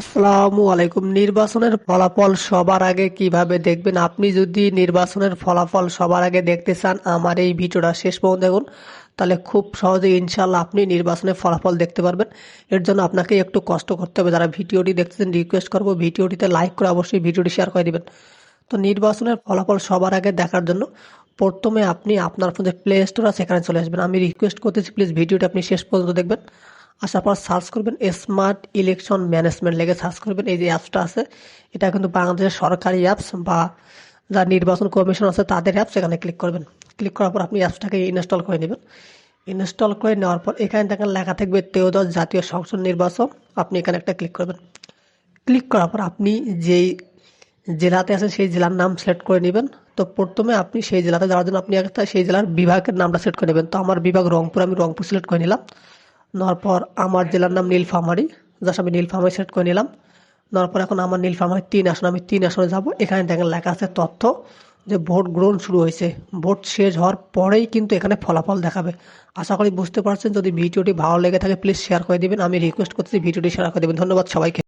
আসসালামু আলাইকুম। নির্বাচনের ফলাফল সবার আগে কিভাবে দেখবেন? আপনি যদি নির্বাচনের ফলাফল সবার আগে দেখতে চান, আমার এই ভিডিওটা শেষ পর্যন্ত দেখুন, তাহলে খুব সহজে ইনশাল্লাহ আপনি নির্বাচনের ফলাফল দেখতে পারবেন। এর জন্য আপনাকে একটু কষ্ট করতে হবে। যারা ভিডিওটি দেখতেছেন, রিকোয়েস্ট করবো ভিডিওটিতে লাইক করে অবশ্যই ভিডিওটি শেয়ার করে দিবেন। তো নির্বাচনের ফলাফল সবার আগে দেখার জন্য প্রথমে আপনি আপনার ফোনে প্লে স্টোর আছে, সেখানে চলে আসবেন। আমি রিকোয়েস্ট করতেছি প্লিজ ভিডিওটি আপনি শেষ পর্যন্ত দেখবেন। আসার পর সার্চ করবেন স্মার্ট ইলেকশন ম্যানেজমেন্ট লেগে সার্চ করবেন। এই যে অ্যাপসটা আছে, এটা কিন্তু বাংলাদেশের সরকারি অ্যাপস বা যা নির্বাচন কমিশন আছে তাদের অ্যাপস। এখানে ক্লিক করবেন। ক্লিক করার পর আপনি অ্যাপসটাকে ইনস্টল করে নেবেন। ইনস্টল করে নেওয়ার পর এখানে দেখেন লেখা থাকবে ত্রয়োদশ জাতীয় সংসদ নির্বাচন। আপনি এখানে একটা ক্লিক করবেন। ক্লিক করার পর আপনি যেই জেলাতে আছেন সেই জেলার নাম সিলেক্ট করে নেবেন। তো প্রথমে আপনি সেই জেলাতে যাওয়ার জন্য আপনি একটা সেই জেলার বিভাগের নামটা সিলেক্ট করে নেবেন। তো আমার বিভাগ রংপুর, আমি রংপুর সিলেক্ট করে নিলাম। নেওয়ার পর আমার জেলার নাম নীলফামারী, জাস্ট আমি নীলফামারী সিলেক্ট করে নিলাম। নেওয়ার পর এখন আমার নীলফামারী 3 আসন, আমি 3 আসনে যাব। এখানে দেখেন লেখা আছে তথ্য, যে ভোট গ্রহণ শুরু হয়েছে। ভোট শেষ হওয়ার পরেই কিন্তু এখানে ফলাফল দেখাবে। আশা করি বুঝতে পারছেন। যদি ভিডিওটি ভালো লেগে থাকে প্লিজ শেয়ার করে দিবেন। আমি রিকোয়েস্ট করছি ভিডিওটি শেয়ার করে দিবেন। ধন্যবাদ সবাইকে।